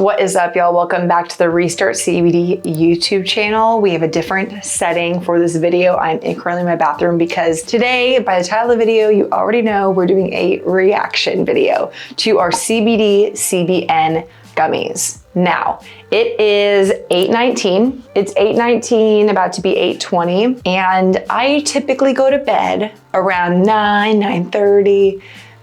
What is up, y'all? Welcome back to the Restart CBD YouTube channel. We have a different setting for this video. I'm currently in my bathroom because today, by the title of the video, you already know we're doing a reaction video to our CBD CBN gummies. Now, it is 8:19. It's 8:19, about to be 8:20, and I typically go to bed around 9:30,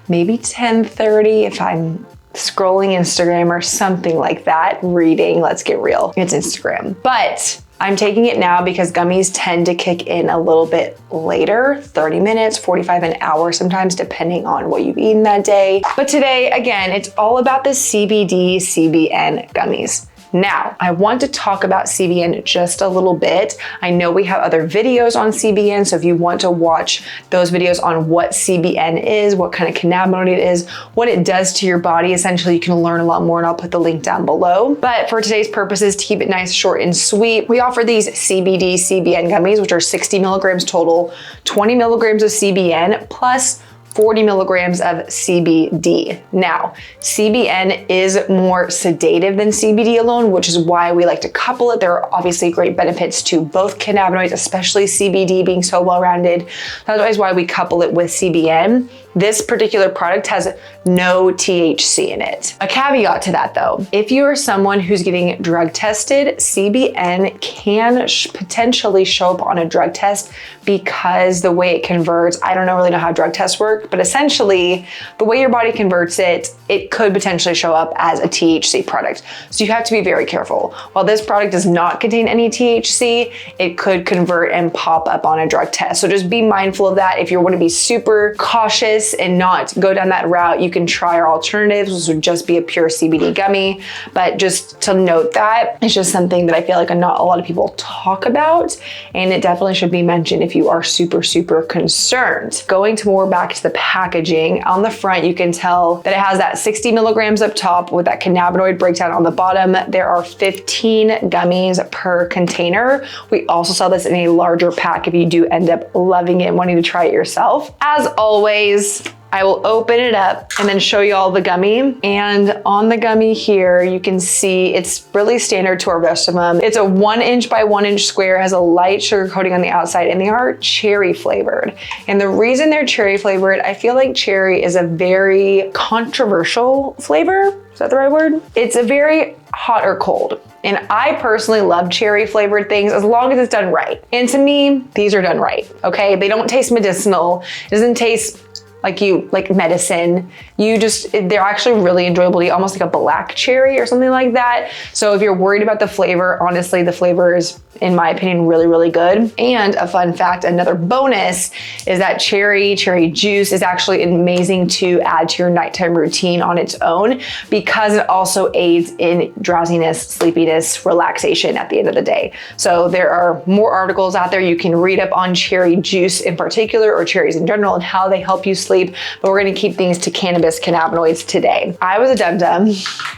maybe 10:30 if I'm scrolling Instagram or something like that, reading, let's get real, it's Instagram. But I'm taking it now because gummies tend to kick in a little bit later, 30 minutes, 45, an hour sometimes, depending on what you've eaten that day. But today, again, it's all about the CBD CBN gummies. Now, I want to talk about CBN just a little bit. I know we have other videos on CBN, so if you want to watch those videos on what CBN is, what kind of cannabinoid it is, what it does to your body, essentially you can learn a lot more, and I'll put the link down below. But for today's purposes, to keep it nice, short, and sweet, we offer these CBD CBN gummies, which are 60 milligrams total, 20 milligrams of CBN, plus 40 milligrams of CBD. Now, CBN is more sedative than CBD alone, which is why we like to couple it. There are obviously great benefits to both cannabinoids, especially CBD being so well-rounded. That's why we couple it with CBN. This particular product has no THC in it. A caveat to that though, if you are someone who's getting drug tested, CBN can potentially show up on a drug test because the way it converts, I don't really know how drug tests work, but essentially the way your body converts it, it could potentially show up as a THC product. So you have to be very careful. While this product does not contain any THC, it could convert and pop up on a drug test. So just be mindful of that. If you want to be super cautious and not go down that route, you can try our alternatives, which would just be a pure CBD gummy. But just to note that, it's just something that I feel like not a lot of people talk about, and it definitely should be mentioned if you are super, super concerned. Going to more back to the packaging, on the front, you can tell that it has that 60 milligrams up top with that cannabinoid breakdown on the bottom. There are 15 gummies per container. We also sell this in a larger pack if you do end up loving it and wanting to try it yourself. As always, I will open it up and then show you all the gummy. And on the gummy here, you can see it's really standard to our rest of them. It's a 1 inch by 1 inch square, has a light sugar coating on the outside, and they are cherry flavored. And the reason they're cherry flavored, I feel like cherry is a very controversial flavor. Is that the right word? It's a very hot or cold. And I personally love cherry flavored things as long as it's done right. And to me, these are done right, okay? They don't taste medicinal. It doesn't taste like medicine. They're actually really enjoyable to eat, almost like a black cherry or something like that. So if you're worried about the flavor, honestly, the flavor is, in my opinion, really, really good. And a fun fact, another bonus, is that cherry juice is actually amazing to add to your nighttime routine on its own, because it also aids in drowsiness, sleepiness, relaxation at the end of the day. So there are more articles out there you can read up on cherry juice in particular, or cherries in general, and how they help you sleep. But we're gonna keep things to cannabis cannabinoids today. I was a dum-dum,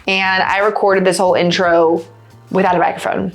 and I recorded this whole intro without a microphone.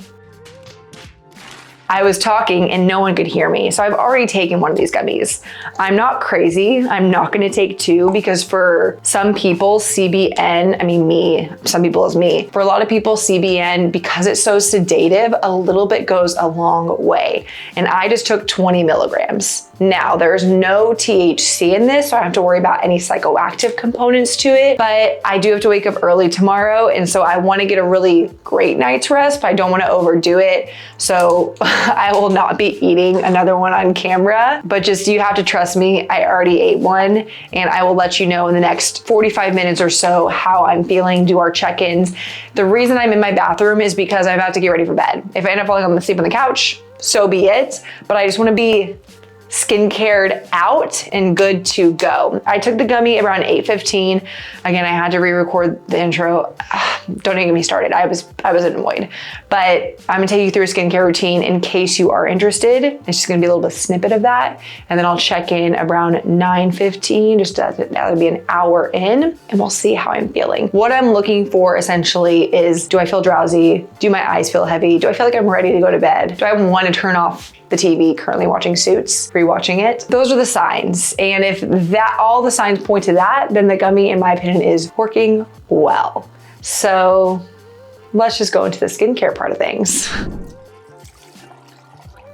I was talking and no one could hear me. So I've already taken one of these gummies. I'm not crazy. I'm not gonna take two, because for some people, CBN, some people is me. For a lot of people, CBN, because it's so sedative, a little bit goes a long way. And I just took 20 milligrams. Now, there's no THC in this, so I don't have to worry about any psychoactive components to it, but I do have to wake up early tomorrow, and so I wanna get a really great night's rest, but I don't wanna overdo it. So I will not be eating another one on camera, but just, you have to trust me, I already ate one, and I will let you know in the next 45 minutes or so how I'm feeling, do our check-ins. The reason I'm in my bathroom is because I'm about to get ready for bed. If I end up falling asleep on the couch, so be it, but I just wanna be skincared out and good to go. I took the gummy around 8:15. Again, I had to re-record the intro. Don't even get me started. I was annoyed, but I'm gonna take you through a skincare routine in case you are interested. It's just gonna be a little bit snippet of that. And then I'll check in around 9:15, just that'll be an hour in, and we'll see how I'm feeling. What I'm looking for essentially is, do I feel drowsy? Do my eyes feel heavy? Do I feel like I'm ready to go to bed? Do I want to turn off the TV, currently watching Suits, rewatching it? Those are the signs. And if all the signs point to that, then the gummy, in my opinion, is working well. So let's just go into the skincare part of things.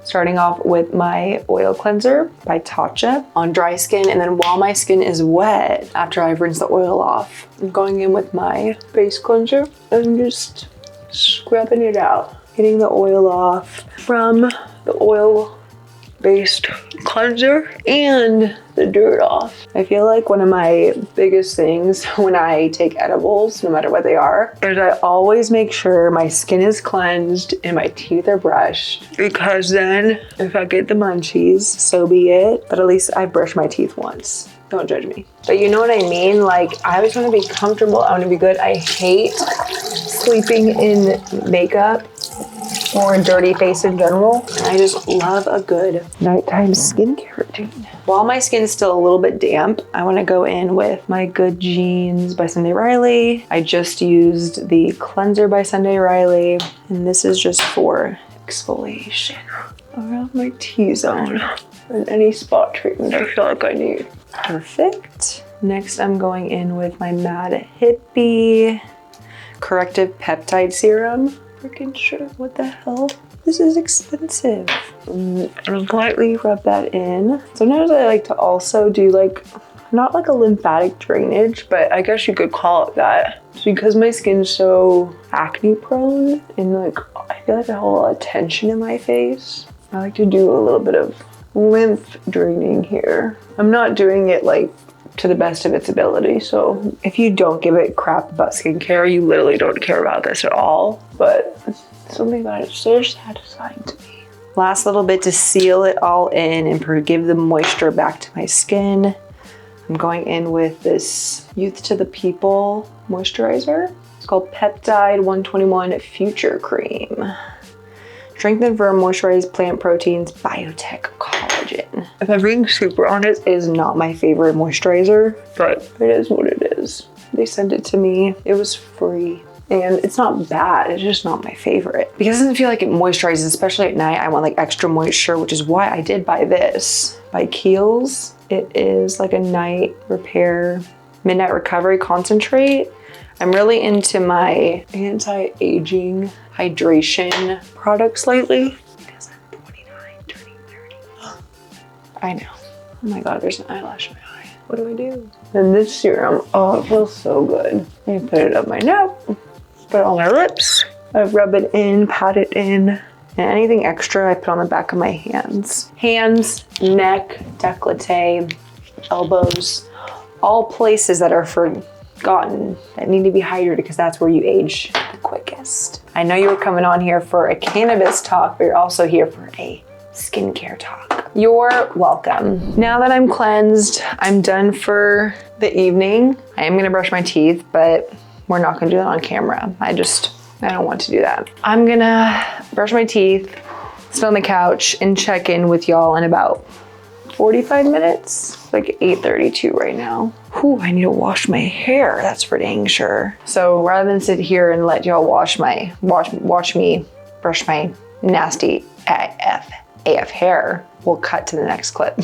Starting off with my oil cleanser by Tatcha on dry skin, and then while my skin is wet, after I've rinsed the oil off, I'm going in with my face cleanser and just scrubbing it out, getting the oil off from the oil-based cleanser and the dirt off. I feel like one of my biggest things when I take edibles, no matter what they are, is I always make sure my skin is cleansed and my teeth are brushed, because then if I get the munchies, so be it, but at least I brushed my teeth once. Don't judge me. But you know what I mean? Like, I always want to be comfortable. I want to be good. I hate sleeping in makeup or a dirty face in general. And I just love a good nighttime skincare routine. While my skin is still a little bit damp, I want to go in with my Good Genes by Sunday Riley. I just used the cleanser by Sunday Riley, and this is just for exfoliation around my T-zone and any spot treatment I feel like I need. Perfect. Next, I'm going in with my Mad Hippie Corrective Peptide Serum. Freaking sure, what the hell? This is expensive. And lightly rub that in. Sometimes I like to also do like, not like a lymphatic drainage, but I guess you could call it that. It's because my skin's so acne prone and like, I feel like I have a lot of tension in my face. I like to do a little bit of lymph draining here. I'm not doing it like to the best of its ability. So if you don't give it crap about skincare, you literally don't care about this at all. But something about it is so satisfying to me. Last little bit to seal it all in and give the moisture back to my skin. I'm going in with this Youth to the People moisturizer. It's called Peptide 121 Future Cream. Strengthen, firm, moisturized plant proteins, biotech collagen. If I'm being super honest, it is not my favorite moisturizer, but it is what it is. They sent it to me. It was free. And it's not bad, it's just not my favorite. Because it doesn't feel like it moisturizes, especially at night. I want like extra moisture, which is why I did buy this by Kiehl's. It is like a night repair, midnight recovery concentrate. I'm really into my anti-aging hydration products lately because I'm 29, turning 30. I know. Oh my God, there's an eyelash in my eye. What do I do? And this serum, oh, it feels so good. I put it up my nose, put it on my lips. I rub it in, pat it in, and anything extra I put on the back of my hands. Hands, neck, décolleté, elbows, all places that are forgotten, that need to be hydrated because that's where you age the quickest. I know you were coming on here for a cannabis talk, but you're also here for a skincare talk. You're welcome. Now that I'm cleansed, I'm done for the evening. I am gonna brush my teeth, but we're not gonna do that on camera. I don't want to do that. I'm gonna brush my teeth, sit on the couch, and check in with y'all in about 45 minutes. It's like 8:32 right now. Whew, I need to wash my hair, that's for dang sure. So rather than sit here and let y'all watch me brush my nasty AF hair, we'll cut to the next clip.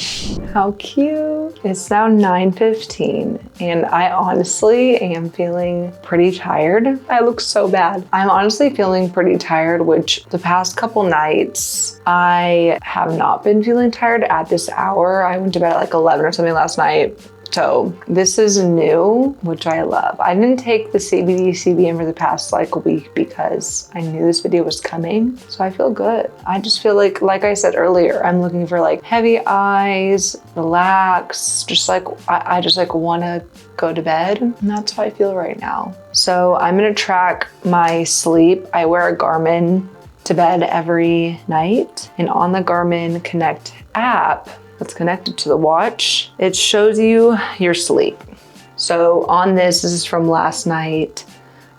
How cute. It's now 9:15 and I honestly am feeling pretty tired. I look so bad. I'm honestly feeling pretty tired, which the past couple nights, I have not been feeling tired at this hour. I went to bed at like 11 or something last night. So this is new, which I love. I didn't take the CBD CBN for the past like a week because I knew this video was coming. So I feel good. I just feel like I said earlier, I'm looking for like heavy eyes, relax, just like, I just like wanna go to bed. And that's how I feel right now. So I'm gonna track my sleep. I wear a Garmin to bed every night, and on the Garmin Connect app, that's connected to the watch, it shows you your sleep. So on this is from last night.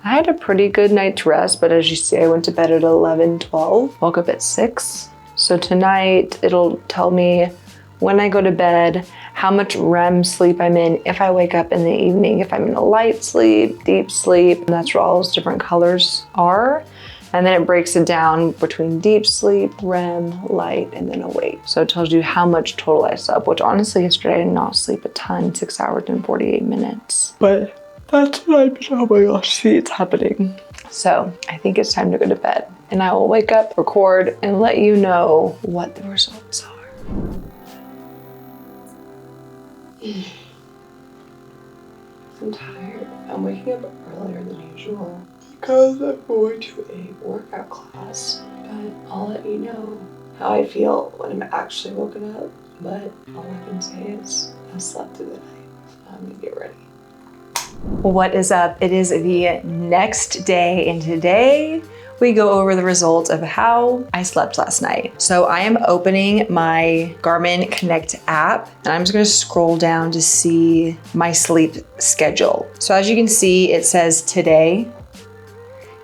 I had a pretty good night's rest, but as you see, I went to bed at 11, 12, woke up at 6. So tonight it'll tell me when I go to bed, how much REM sleep I'm in, if I wake up in the evening, if I'm in a light sleep, deep sleep, and that's where all those different colors are. And then it breaks it down between deep sleep, REM, light, and then awake. So it tells you how much total I slept, which honestly yesterday I did not sleep a ton, 6 hours and 48 minutes. But that's what I've been, oh my gosh, see, it's happening. So I think it's time to go to bed, and I will wake up, record, and let you know what the results are. I'm tired. I'm waking up earlier than usual because I'm going to a workout class, but I'll let you know how I feel when I'm actually woken up. But all I can say is I slept through the night. So I'm gonna get ready. What is up? It is the next day, and today we go over the results of how I slept last night. So I am opening my Garmin Connect app, and I'm just gonna scroll down to see my sleep schedule. So as you can see, it says today,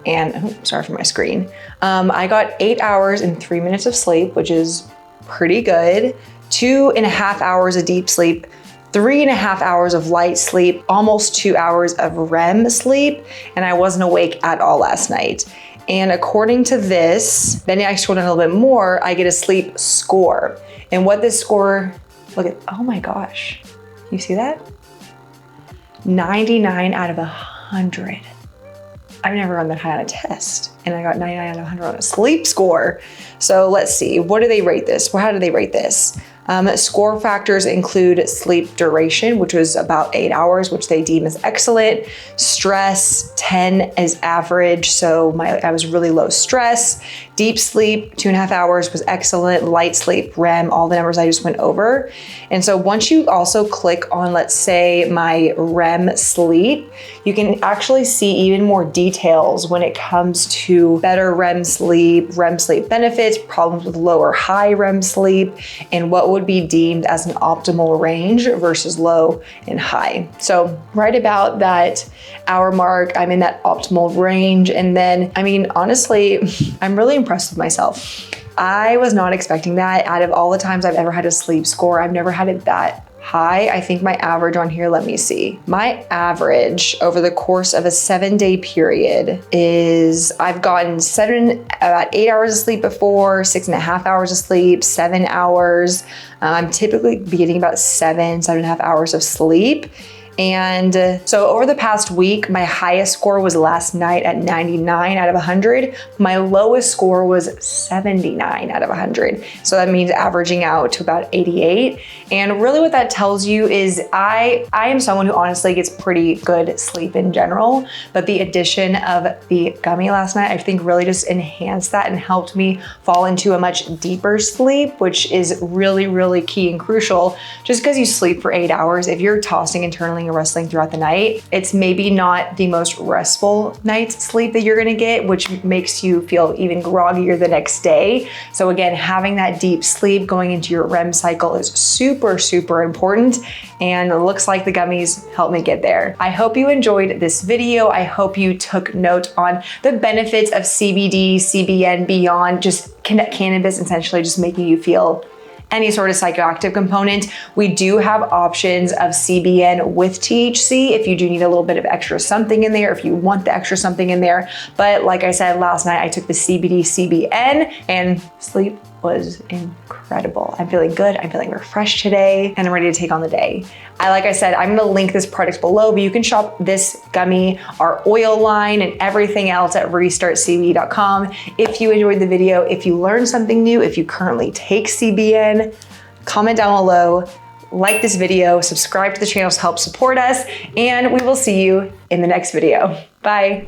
and sorry for my screen. I got 8 hours and 3 minutes of sleep, which is pretty good. 2.5 hours of deep sleep, 3.5 hours of light sleep, almost 2 hours of REM sleep, and I wasn't awake at all last night. And according to this, then I scroll down a little bit more, I get a sleep score. And what this score, look at, oh my gosh, you see that? 99 out of 100. I've never run that high on a test, and I got 99 out of 100 on a sleep score. So let's see, what do they rate this? Well, how do they rate this? Score factors include sleep duration, which was about 8 hours, which they deem as excellent. Stress, 10 is average, so I was really low stress. Deep sleep, 2.5 hours was excellent. Light sleep, REM, all the numbers I just went over. And so once you also click on, let's say, my REM sleep, you can actually see even more details when it comes to better REM sleep benefits, problems with low or high REM sleep, and what would be deemed as an optimal range versus low and high. So right about that hour mark, I'm in that optimal range. And then, I mean, honestly, I'm really impressed with myself. I was not expecting that. Out of all the times I've ever had a sleep score, I've never had it that high. I think my average on here, let me see. My average over the course of a 7-day period is I've gotten about 8 hours of sleep before, 6.5 hours of sleep, 7 hours. I'm typically getting about 7.5 hours of sleep. And so over the past week, my highest score was last night at 99 out of 100. My lowest score was 79 out of 100. So that means averaging out to about 88. And really what that tells you is I am someone who honestly gets pretty good sleep in general, but the addition of the gummy last night, I think really just enhanced that and helped me fall into a much deeper sleep, which is really, really key and crucial. Just because you sleep for 8 hours, if you're tossing and turning and wrestling throughout the night, it's maybe not the most restful night's sleep that you're gonna get, which makes you feel even groggier the next day. So again, having that deep sleep going into your REM cycle is super, super important. And it looks like the gummies helped me get there. I hope you enjoyed this video. I hope you took note on the benefits of CBD, CBN beyond just cannabis, essentially just making you feel any sort of psychoactive component. We do have options of CBN with THC if you do need a little bit of extra something in there, if you want the extra something in there. But like I said, last night I took the CBD CBN and sleep was incredible. I'm feeling good, I'm feeling refreshed today, and I'm ready to take on the day. Like I said, I'm gonna link this product below, but you can shop this gummy, our oil line, and everything else at restartcbd.com. If you enjoyed the video, if you learned something new, if you currently take CBN, comment down below, like this video, subscribe to the channel to help support us, and we will see you in the next video. Bye.